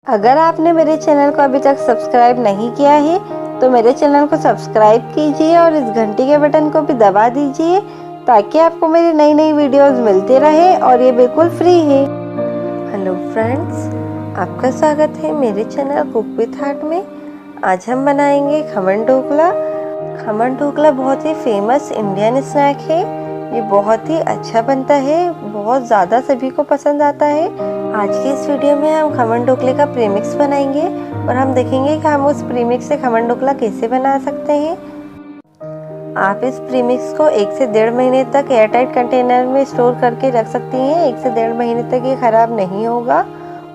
अगर आपने मेरे चैनल को अभी तक सब्सक्राइब नहीं किया है तो मेरे चैनल को सब्सक्राइब कीजिए और इस घंटी के बटन को भी दबा दीजिए ताकि आपको मेरी नई नई वीडियोस मिलते रहे और ये बिल्कुल फ्री है। हेलो फ्रेंड्स, आपका स्वागत है मेरे चैनल कुक विथ हार्ट में। आज हम बनाएंगे खमन ढोकला। खमन ढोकला बहुत ही फेमस इंडियन स्नैक है। ये बहुत ही अच्छा बनता है, बहुत ज़्यादा सभी को पसंद आता है। आज की इस वीडियो में हम खमन ढोकले का प्रीमिक्स बनाएंगे और हम देखेंगे कि हम उस प्रीमिक्स से खमन ढोकला कैसे बना सकते हैं। आप इस प्रीमिक्स को 1 से 1.5 महीने तक एयरटाइट कंटेनर में स्टोर करके रख सकती हैं। 1 से 1.5 महीने तक ये ख़राब नहीं होगा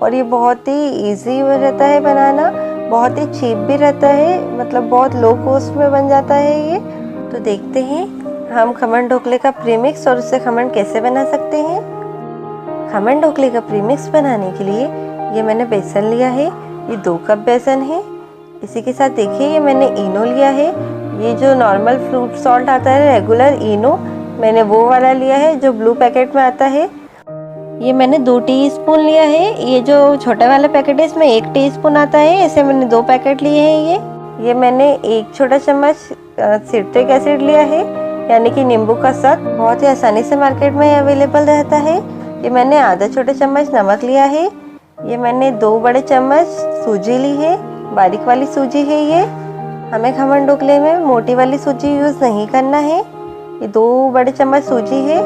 और ये बहुत ही ईजी रहता है बनाना, बहुत ही चीप भी रहता है, मतलब बहुत लो कॉस्ट में बन जाता है ये। तो देखते हैं हम खमन ढोकले का प्रीमिक्स और उससे खमन कैसे बना सकते हैं। खमन ढोकले का प्रीमिक्स बनाने के लिए ये मैंने बेसन लिया है, ये 2 कप बेसन है। इसी के साथ देखिए ये मैंने इनो लिया है, ये जो नॉर्मल फ्रूट सॉल्ट आता है रेगुलर इनो, मैंने वो वाला लिया है जो ब्लू पैकेट में आता है। ये मैंने 2 टीस्पून लिया है, ये जो छोटा वाला पैकेट है इसमें 1 टीस्पून आता है, ऐसे मैंने 2 पैकेट लिए हैं। ये मैंने 1 छोटा चम्मच सिट्रिक एसिड लिया है, यानी कि नींबू का सत, बहुत ही आसानी से मार्केट में अवेलेबल रहता है। ये मैंने आधा छोटा चम्मच नमक लिया है। ये मैंने 2 बड़े चम्मच सूजी ली है, बारीक वाली सूजी है ये। हमें खमन ढोकले में मोटी वाली सूजी यूज़ नहीं करना है। ये 2 बड़े चम्मच सूजी है।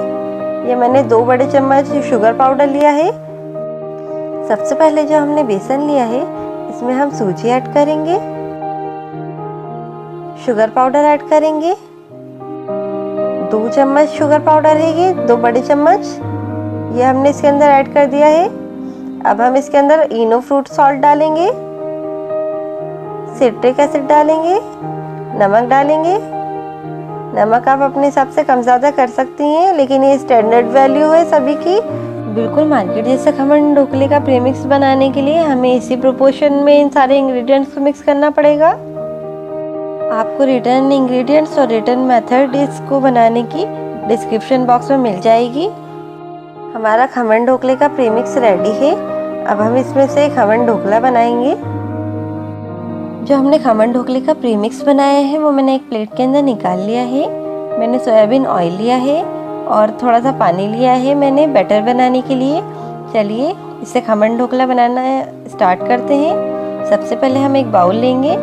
ये मैंने 2 बड़े चम्मच शुगर पाउडर लिया है। सबसे पहले जो हमने बेसन लिया है इसमें हम सूजी ऐड करेंगे, शुगर पाउडर ऐड करेंगे। 2 चम्मच शुगर पाउडर है ये, 2 बड़े चम्मच, ये हमने इसके अंदर ऐड कर दिया है। अब हम इसके अंदर इनो फ्रूट सॉल्ट डालेंगे, सिट्रिक एसिड डालेंगे, नमक डालेंगे। नमक आप अपने हिसाब से कम ज़्यादा कर सकती हैं, लेकिन ये स्टैंडर्ड वैल्यू है सभी की। बिल्कुल मार्केट जैसे खमन ढोकले का प्रीमिक्स बनाने के लिए हमें इसी प्रोपोर्शन में इन सारे इंग्रेडिएंट्स को मिक्स करना पड़ेगा। आपको रिटर्न इंग्रेडिएंट्स और रिटर्न मेथड इसको बनाने की डिस्क्रिप्शन बॉक्स में मिल जाएगी। हमारा खमन ढोकले का प्रीमिक्स रेडी है। अब हम इसमें से खमन ढोकला बनाएंगे। जो हमने खमन ढोकले का प्रीमिक्स बनाया है वो मैंने एक प्लेट के अंदर निकाल लिया है। मैंने सोयाबीन ऑयल लिया है और थोड़ा सा पानी लिया है मैंने बैटर बनाने के लिए। चलिए इससे खमन ढोकला बनाना स्टार्ट करते हैं। सबसे पहले हम एक बाउल लेंगे।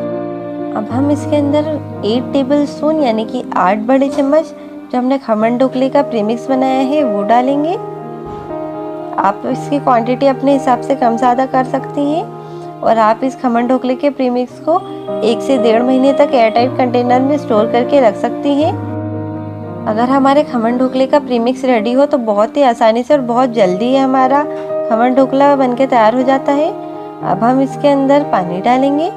अब हम इसके अंदर 8 टेबल स्पून यानी कि 8 बड़े चम्मच जो हमने खमन ढोकले का प्रीमिक्स बनाया है वो डालेंगे। आप इसकी क्वांटिटी अपने हिसाब से कम ज़्यादा कर सकती हैं और आप इस खमन ढोकले के प्रीमिक्स को 1 से 1.5 महीने तक एयरटाइट कंटेनर में स्टोर करके रख सकती हैं। अगर हमारे खमन ढोकले का प्रीमिक्स रेडी हो तो बहुत ही आसानी से और बहुत जल्दी हमारा खमन ढोकला बनके तैयार हो जाता है। अब हम इसके अंदर पानी डालेंगे,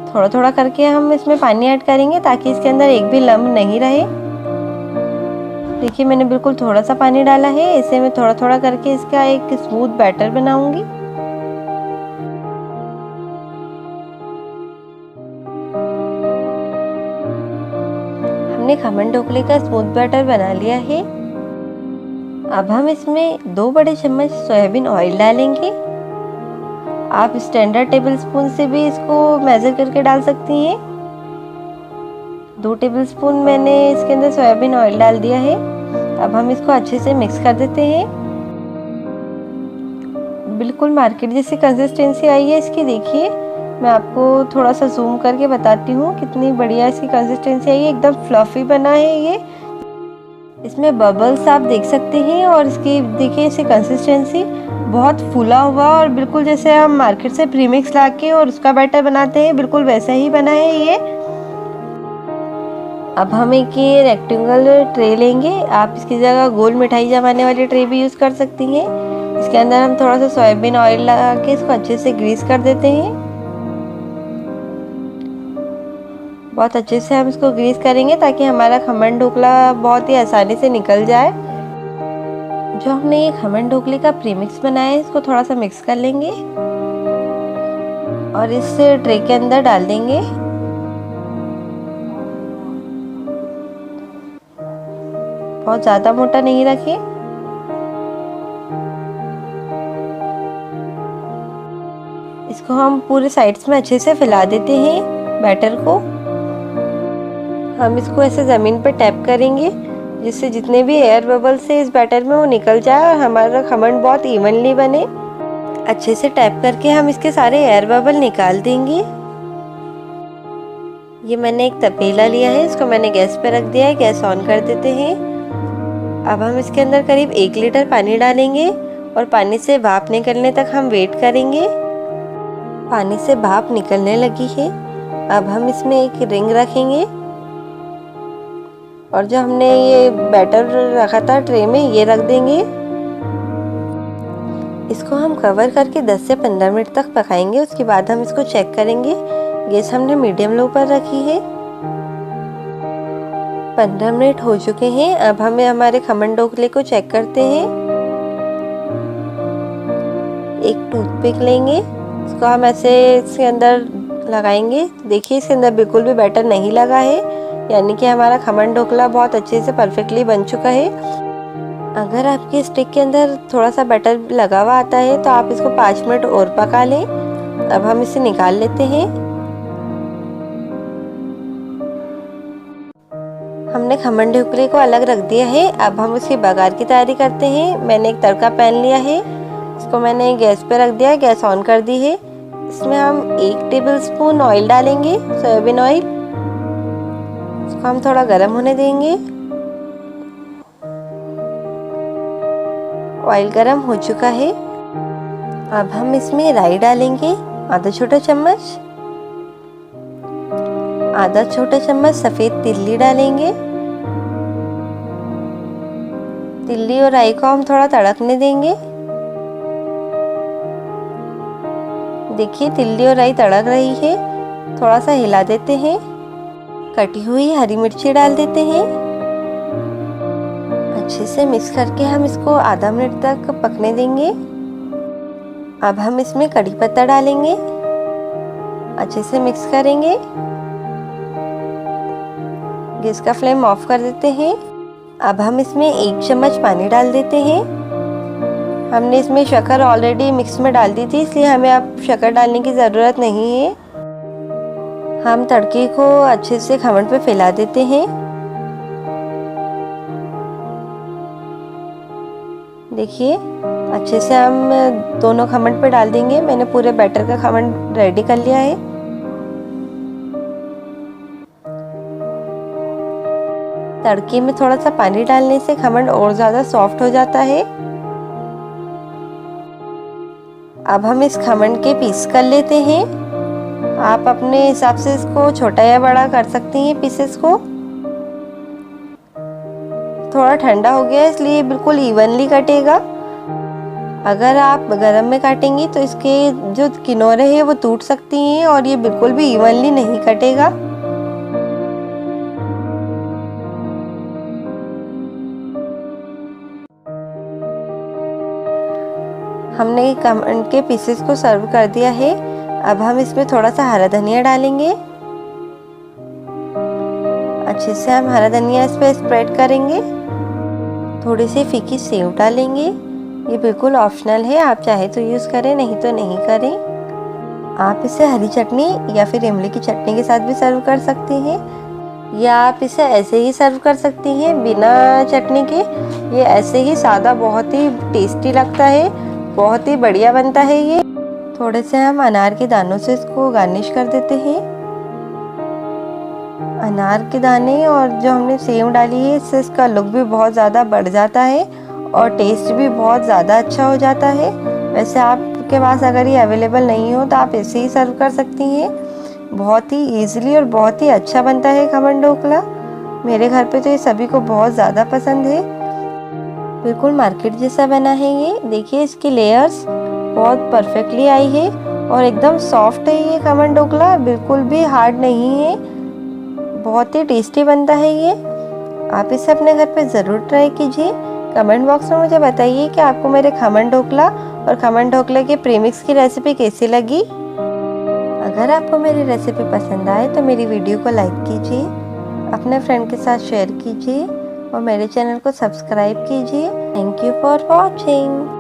थोड़ा थोड़ा करके हम इसमें पानी ऐड करेंगे ताकि इसके अंदर एक भी लम्ब नहीं रहे। देखिए मैंने बिल्कुल थोड़ा सा पानी डाला है, इसे मैं थोड़ा थोड़ा करके इसका एक स्मूथ बैटर बनाऊंगी। हमने खमन ढोकले का स्मूथ बैटर बना लिया है। अब हम इसमें 2 बड़े चम्मच सोयाबीन ऑयल डालेंगे। आप स्टैंडर्ड टेबल स्पून से भी इसको मेजर करके डाल सकती हैं। 2 टेबल स्पून मैंने इसके अंदर सोयाबीन ऑयल डाल दिया है। अब हम इसको अच्छे से मिक्स कर देते हैं। बिल्कुल मार्केट जैसी कंसिस्टेंसी आई है इसकी। देखिए मैं आपको थोड़ा सा जूम करके बताती हूँ कितनी बढ़िया इसकी कंसिस्टेंसी आई है, एकदम फ्लफी बना है ये। इसमें बबल्स आप देख सकते हैं और इसकी देखिए इसकी कंसिस्टेंसी बहुत फूला हुआ और बिल्कुल जैसे हम मार्केट से प्रीमिक्स लाके और उसका बैटर बनाते हैं बिल्कुल वैसा ही बना है ये। अब हम एक ये रेक्टेंगल ट्रे लेंगे, आप इसकी जगह गोल मिठाई जमाने वाली ट्रे भी यूज़ कर सकती हैं। इसके अंदर हम थोड़ा सा सोयाबीन ऑयल लगा के इसको अच्छे से ग्रीस कर देते हैं। बहुत अच्छे से हम इसको ग्रीस करेंगे ताकि हमारा खमन ढोकला बहुत ही आसानी से निकल जाए। जो हमने ये खमन ढोकले का प्रीमिक्स बनाया है इसको थोड़ा सा मिक्स कर लेंगे और इस ट्रे के अंदर डाल देंगे। बहुत ज़्यादा मोटा नहीं रखें। इसको हम पूरे साइड्स में अच्छे से फैला देते हैं बैटर को। हम इसको ऐसे ज़मीन पर टैप करेंगे जिससे जितने भी एयर बबल्स है इस बैटर में वो निकल जाए और हमारा खमन बहुत इवनली बने। अच्छे से टैप करके हम इसके सारे एयर बबल निकाल देंगे। ये मैंने एक तपेला लिया है, इसको मैंने गैस पे रख दिया है। गैस ऑन कर देते हैं। अब हम इसके अंदर करीब 1 लीटर पानी डालेंगे और पानी से भाप निकलने तक हम वेट करेंगे। पानी से भाप निकलने लगी है। अब हम इसमें एक रिंग रखेंगे और जो हमने ये बैटर रखा था ट्रे में ये रख देंगे। इसको हम कवर करके 10 से 15 मिनट तक पकाएंगे। उसके बाद हम इसको चेक करेंगे। गैस हमने मीडियम लो पर रखी है। 15 मिनट हो चुके हैं। अब हमें हमारे खमन ढोकले को चेक करते हैं। एक टूथपिक लेंगे, इसको हम ऐसे इसके अंदर लगाएंगे। देखिए इसके अंदर बिल्कुल भी बैटर नहीं लगा है, यानी कि हमारा खमन ढोकला बहुत अच्छे से परफेक्टली बन चुका है। अगर आपकी स्टिक के अंदर थोड़ा सा बैटर लगा हुआ आता है तो आप इसको 5 मिनट और पका लें। अब हम इसे निकाल लेते हैं। हमने खमन ढोकले को अलग रख दिया है। अब हम उसकी बघार की तैयारी करते हैं। मैंने एक तड़का पैन लिया है, इसको मैंने गैस पे रख दिया है। गैस ऑन कर दी है। इसमें हम 1 टेबलस्पून ऑयल डालेंगे, सोयाबीन ऑयल। इसको हम थोड़ा गर्म होने देंगे। ऑयल गर्म हो चुका है। अब हम इसमें राई डालेंगे, आधा छोटा चम्मच। आधा छोटा चम्मच सफ़ेद तिल्ली डालेंगे। तिल्ली और राई को हम थोड़ा तड़कने देंगे। देखिए तिल्ली और राई तड़क रही है, थोड़ा सा हिला देते हैं। कटी हुई हरी मिर्ची डाल देते हैं। अच्छे से मिक्स करके हम इसको आधा मिनट तक पकने देंगे। अब हम इसमें कड़ी पत्ता डालेंगे, अच्छे से मिक्स करेंगे। गैस का फ्लेम ऑफ कर देते हैं। अब हम इसमें 1 चम्मच पानी डाल देते हैं। हमने इसमें शक्कर ऑलरेडी मिक्स में डाल दी थी, इसलिए हमें अब शक्कर डालने की ज़रूरत नहीं है। हम तड़के को अच्छे से खमन पे फैला देते हैं। देखिए अच्छे से हम दोनों खमन पे डाल देंगे। मैंने पूरे बैटर का खमन रेडी कर लिया है। तड़के में थोड़ा सा पानी डालने से खमन और ज़्यादा सॉफ्ट हो जाता है। अब हम इस खमन के पीस कर लेते हैं। आप अपने हिसाब से इसको छोटा या बड़ा कर सकती हैं पीसेस को। थोड़ा ठंडा हो गया इसलिए बिल्कुल इवनली कटेगा। अगर आप गरम में काटेंगी तो इसके जो किनारे हैं वो टूट सकती हैं और ये बिल्कुल भी इवनली नहीं कटेगा। हमने खमन के पीसेस को सर्व कर दिया है। अब हम इसमें थोड़ा सा हरा धनिया डालेंगे। अच्छे से हम हरा धनिया इस पर स्प्रेड करेंगे। थोड़ी सी फीकी सेव डालेंगे, ये बिल्कुल ऑप्शनल है, आप चाहे तो यूज़ करें नहीं तो नहीं करें। आप इसे हरी चटनी या फिर इमली की चटनी के साथ भी सर्व कर सकती हैं, या आप इसे ऐसे ही सर्व कर सकती हैं बिना चटनी के। ये ऐसे ही सादा बहुत ही टेस्टी लगता है, बहुत ही बढ़िया बनता है ये। थोड़े से हम अनार के दानों से इसको गार्निश कर देते हैं। अनार के दाने और जो हमने सेव डाली है इससे इसका लुक भी बहुत ज़्यादा बढ़ जाता है और टेस्ट भी बहुत ज़्यादा अच्छा हो जाता है। वैसे आपके पास अगर ये अवेलेबल नहीं हो तो आप ऐसे ही सर्व कर सकती हैं। बहुत ही ईजिली और बहुत ही अच्छा बनता है खमन ढोकला। मेरे घर पे तो ये सभी को बहुत ज़्यादा पसंद है। बिल्कुल मार्केट जैसा बना है ये। देखिए इसकी लेयर्स बहुत परफेक्टली आई है और एकदम सॉफ्ट है ये खमन ढोकला, बिल्कुल भी हार्ड नहीं है। बहुत ही टेस्टी बनता है ये। आप इसे अपने घर पे ज़रूर ट्राई कीजिए। कमेंट बॉक्स में मुझे बताइए कि आपको मेरे खमन ढोकला और खमन ढोकले के प्रीमिक्स की रेसिपी कैसी लगी। अगर आपको मेरी रेसिपी पसंद आए तो मेरी वीडियो को लाइक कीजिए, अपने फ्रेंड के साथ शेयर कीजिए और मेरे चैनल को सब्सक्राइब कीजिए। Thank you for watching.